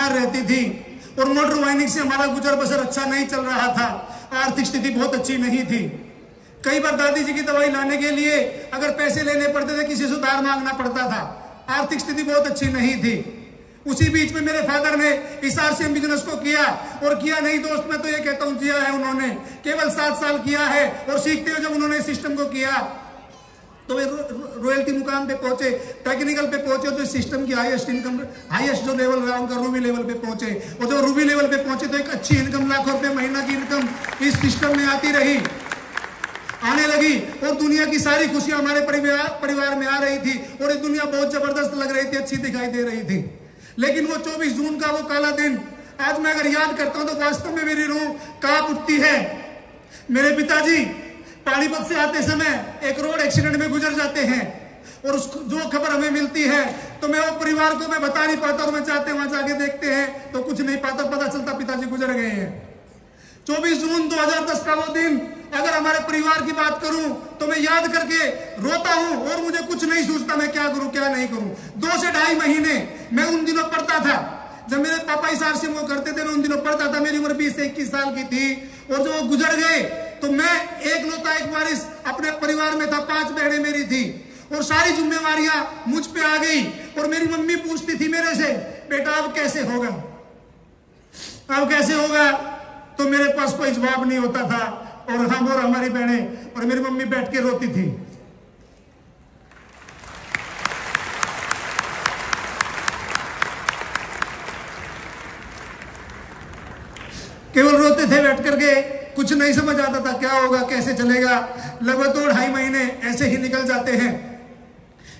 बीमार रहती थी और मोटर वाइनिंग से हमारा गुजर बसर अच्छा नहीं चल रहा था, आर्थिक स्थिति बहुत अच्छी नहीं थी। कई बार दादी जी की दवाई लाने के लिए अगर पैसे लेने पड़ते थे, किसी से उधार मांगना पड़ता था, आर्थिक स्थिति बहुत अच्छी नहीं थी। उसी बीच में मेरे फादर ने इस आरसीएम बिजनेस को किया, और किया नहीं दोस्त, मैं तो ये कहता हूं किया है उन्होंने, केवल 7 साल किया है। और सीखते हुए जब उन्होंने सिस्टम को किया तो वे रॉयल्टी मुकाम पे पहुंचे, टेक्निकल पे पहुंचे, तो सिस्टम की हाईएस्ट इनकम, हाईएस्ट जो लेवल रहा उनका रूबी लेवल पे पहुंचे। और जब रूबी लेवल पे पहुंचे तो एक अच्छी इनकम, लाखों रुपए महीना की इनकम इस सिस्टम में आती रही, आने लगी। और दुनिया की सारी खुशियां हमारे परिवार में आ रही थी, और ये दुनिया बहुत जबरदस्त लग रही थी, अच्छी दिखाई दे रही थी। लेकिन वो 24 जून का वो काला दिन आज मैं अगर याद करता हूं तो वास्तव में मेरी रूह कांप उठती है। मेरे पिताजी पानीपत से आते समय एक रोड एक्सीडेंट में गुजर जाते हैं, और उस जो खबर हमें मिलती है तो मैं वो परिवार को मैं बता नहीं पाता, और मैं चाहते वहां जाके देखते हैं तो कुछ नहीं पाता, पता चलता पिताजी गुजर गए हैं। 24 जून 2010 का वो दिन अगर हमारे परिवार की बात करूं तो मैं याद करके रोता हूं, और मुझे कुछ नहीं सूझता मैं क्या करूं क्या नहीं करूं। 2 से 2.5 महीने मैं उन दिनों पढ़ता था, जब मेरे पापा इस आरसीएम को करते थे मैं उन दिनों पढ़ता था। मेरी उम्र 20 से 21 साल की थी, और जो वो गुजर गए तो मैं एक वारिस अपने परिवार में था। 5 बहनें मेरी थी, और सारी जिम्मेवारियां मुझ पे आ गई। और मेरी मम्मी पूछती थी मेरे से, बेटा अब कैसे होगा, अब कैसे होगा? तो मेरे पास कोई जवाब नहीं होता था, और हम और हमारी बहनें और मेरी मम्मी बैठ के रोती थी। केवल रोते थे बैठ करके, कुछ नहीं समझ आता था क्या होगा कैसे चलेगा। लगभग 2-2.5 महीने ऐसे ही निकल जाते हैं।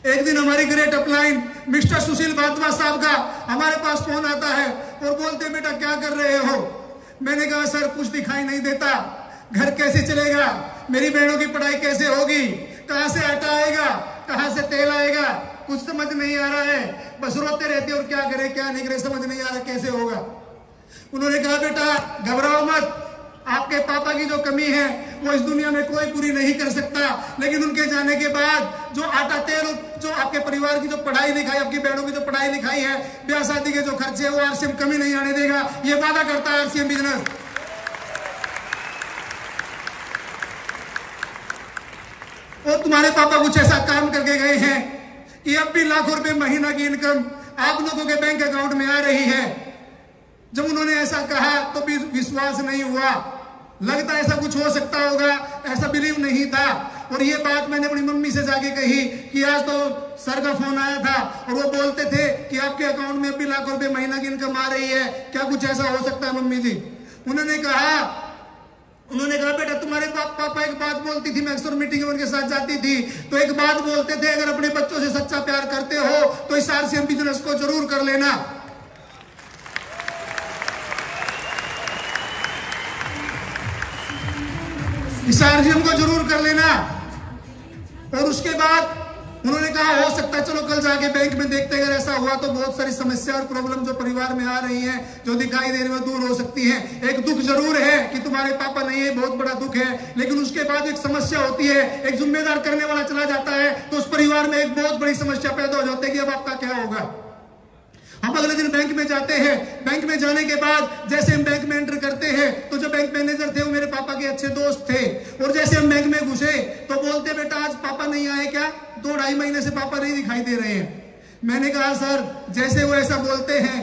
एक दिन हमारी ग्रेट अपलाइन मिस्टर सुशील भारद्वाज साहब का हमारे पास फोन आता है, और बोलते बेटा क्या कर रहे हो? मैंने कहा सर कुछ दिखाई नहीं देता, घर कैसे चलेगा, मेरी बहनों की पढ़ाई कैसे होगी, कहां से आटा आएगा, कहां से तेल आएगा, कुछ समझ नहीं आ रहा है, बस रोते रहते और क्या करे क्या नहीं करे समझ नहीं आ रहा कैसे होगा। उन्होंने कहा बेटा घबराओ मत, आपके पापा की जो कमी है वो इस दुनिया में कोई पूरी नहीं कर सकता, लेकिन उनके जाने के बाद जो आटा तेल, जो आपके परिवार की जो पढ़ाई लिखाई, आपकी बहनों की जो पढ़ाई लिखाई है, ब्याह शादी के जो खर्चे है, वो आरसीएम कमी नहीं आने देगा, ये वादा करता है आरसीएम बिजनेस। और तुम्हारे पापा कुछ ऐसा काम करके गए हैं कि अब भी लाखों रुपए महीना की इनकम आप लोगों के बैंक अकाउंट में आ रही है। जब उन्होंने ऐसा कहा तो भी विश्वास नहीं हुआ, लगता ऐसा कुछ हो सकता होगा, ऐसा बिलीव नहीं था। और ये बात मैंने अपनी मम्मी से जाके कही कि आज तो सर का फोन आया था, और वो बोलते थे कि आपके अकाउंट में भी लाखों रुपए महीना की इनकम आ रही है, क्या कुछ ऐसा हो सकता है मम्मी जी? उन्होंने कहा बेटा तुम्हारे पापा एक बात बोलती थी, मैं अक्सर मीटिंग में उनके साथ जाती थी, तो एक बात बोलते थे, अगर अपने बच्चों से सच्चा प्यार करते हो तो इस आरसीएम बिजनेस को जरूर कर लेना। इस आरसीएम को जरूर कर लेना। और उसके बाद उन्होंने कहा हो सकता है चलो कल जाके बैंक में देखते हैं, अगर ऐसा हुआ तो बहुत सारी समस्या और प्रॉब्लम जो परिवार में आ रही हैं, जो दिखाई दे रही है, दूर हो सकती है। एक दुख जरूर है कि तुम्हारे पापा नहीं है, बहुत बड़ा दुख है, लेकिन उसके बाद एक समस्या होती है, एक जिम्मेदार करने वाला चला जाता है तो उस परिवार में एक बहुत बड़ी समस्या पैदा हो जाती है कि अब आपका क्या होगा। हम अगले दिन बैंक में जाते हैं, बैंक में जाने के बाद जैसे हम बैंक में एंटर करते हैं तो जो बैंक मैनेजर थे वो मेरे पापा के अच्छे दोस्त थे, और जैसे हम बैंक में घुसे तो बोलते बेटा आज पापा नहीं आए क्या, 2-2.5 महीने से पापा नहीं दिखाई दे रहे हैं। मैंने कहा सर जैसे वो ऐसा बोलते हैं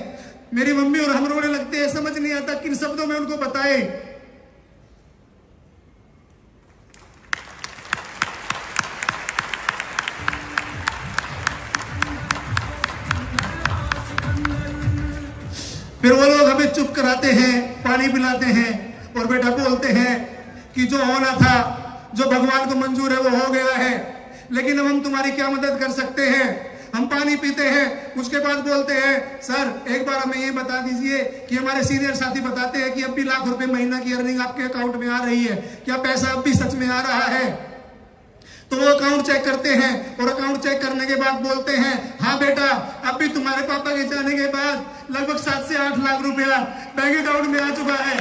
मेरी मम्मी और हम रोने लगते हैं, समझ नहीं आता किन शब्दों में उनको बताए। फिर वो लोग हमें चुप कराते हैं, पानी पिलाते हैं, और बेटा बोलते हैं कि जो होना था, जो भगवान को मंजूर है वो हो गया है, लेकिन अब हम तुम्हारी क्या मदद कर सकते हैं। हम पानी पीते हैं, उसके बाद बोलते हैं सर एक बार हमें ये बता दीजिए कि हमारे सीनियर साथी बताते हैं कि अब भी लाखों रुपए महीना की अर्निंग आपके अकाउंट में आ रही है, क्या पैसा अब भी सच में आ रहा है? तो वो अकाउंट चेक करते हैं, और अकाउंट चेक करने के बाद बोलते हैं हाँ बेटा अब भी तुम्हारे पापा के जाने के बाद लगभग 7 से 8 लाख रुपया बैंक अकाउंट में आ चुका है।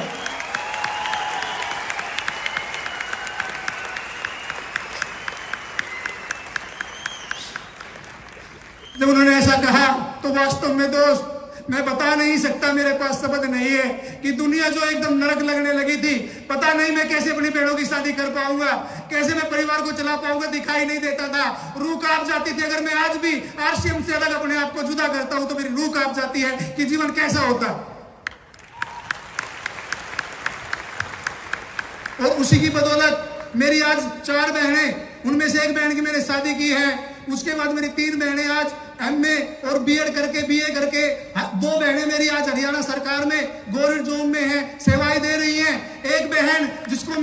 जब उन्होंने ऐसा कहा तो वास्तव में दोस्त मैं बता नहीं सकता, मेरे पास शब्द नहीं है कि दुनिया जो एकदम नरक लगने लगी थी, पता नहीं मैं कैसे अपनी बहनों की शादी कर पाऊंगा, कैसे मैं परिवार को चला पाऊंगा, दिखाई नहीं देता था, रूह कांप जाती थी। अगर मैं आज भी आरसीएम से अलग अपने आप को जुदा करता हूं तो मेरी रूह कांप जाती है कि जीवन कैसा होता। और उसी की बदौलत मेरी आज 4 बहनें, उनमें से एक बहन की मैंने शादी की है, उसके बाद मेरी 3 बहनें आज एमए और बीएड करके बीए करके, 2 बहनें मेरी आज हरियाणा सरकार में गवर्नमेंट जॉब में हैं, सेवाएं दे रही हैं। एक बहन जिसको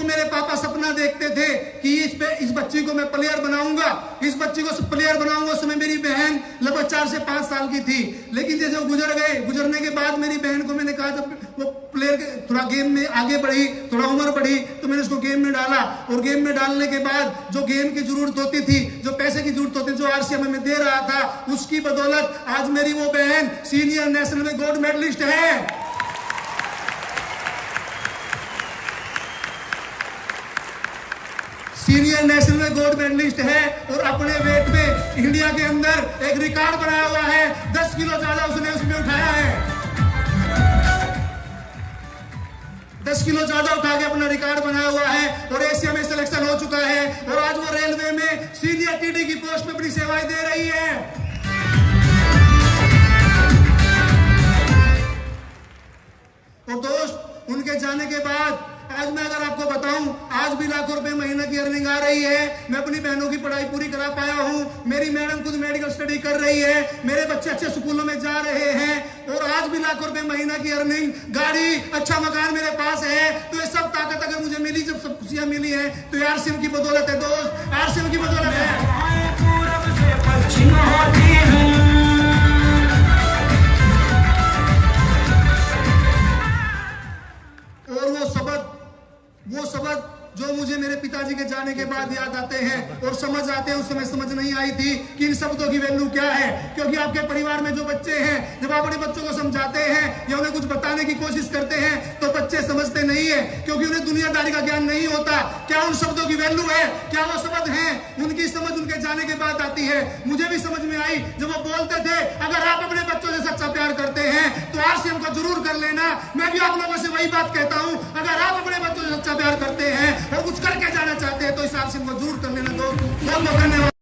मेरे पापा सपना देखते थे कि इस बच्ची को मैं प्लेयर बनाऊंगा, इस बच्ची को प्लेयर बनाऊंगा, उस समय मेरी बहन लगभग 4 से 5 साल की थी। लेकिन जैसे वो गुजर गए, गुजरने के बाद मेरी बहन को मैंने कहा, जब वो प्लेयर थोड़ा गेम में आगे बढ़ी, थोड़ा उम्र बढ़ी, तो मैंने उसको गेम में डाला। और गेम में डालने के बाद जो गेम की जरूरत होती थी, जो पैसे की जरूरत होती थी, जो आरसीएम में दे रहा था, उसकी बदौलत आज मेरी वो बहन सीनियर नेशनल में गोल्ड मेडलिस्ट है। सीनियर नेशनल में गोल्ड मेडलिस्ट है और अपने वेट में इंडिया के अंदर एक रिकॉर्ड बनाया हुआ है। 10 किलो ज्यादा उसने उसमें उठाया है, 10 किलो ज्यादा उठा के अपना रिकॉर्ड बनाया हुआ है और एशिया में सिलेक्शन हो चुका है। और आज वो रेलवे में सीनियर टीडी की पोस्ट पे अपनी सेवाएं दे रही है। और दोस्त, उनके जाने के बाद आज मैं अगर आपको बताऊं, आज भी लाखों रुपए महीने की अर्निंग आ रही है। मैं अपनी बहनों की पढ़ाई पूरी करा पाया हूं, मेरी मैडम खुद मेडिकल स्टडी कर रही है, मेरे बच्चे अच्छे स्कूलों में जा रहे हैं और आज भी लाखों रुपए महीना की अर्निंग, गाड़ी, अच्छा मकान मेरे पास है। तो ये सब ताकत अगर मुझे मिली, जब सब खुशियां मिली है, तो ये आरसीएम की बदौलत है दोस्त, आरसीएम की बदौलत है। और वो शब्द जो मुझे मेरे पिताजी के जाने के बाद याद आते हैं और समझ आते हैं, उस समय समझ नहीं आई थी कि इन शब्दों की वैल्यू क्या है। क्योंकि आपके परिवार में जो बच्चे हैं, जब आप अपने बच्चों को समझाते हैं या उन्हें कुछ बताने की कोशिश करते हैं, तो बच्चे समझते नहीं है, क्योंकि उन्हें दुनियादारी का ज्ञान नहीं होता। क्या उन शब्दों की वैल्यू है, क्या वो शब्द हैं, उनकी समझ उनके जाने के बाद आती है। मुझे भी समझ में आई जब वो बोलते थे, अगर आप अपने बच्चों से सच्चा प्यार करते हैं तो आरसीएम को जरूर कर लेना। मैं भी आप लोगों से वही बात कहता हूं, अगर आप अपने बच्चों से सच्चा प्यार करते हैं और कुछ करके जाना चाहते हैं तो इस आरसीएम को जरूर कर लेना दोस्त। बहुत बहुत धन्यवाद।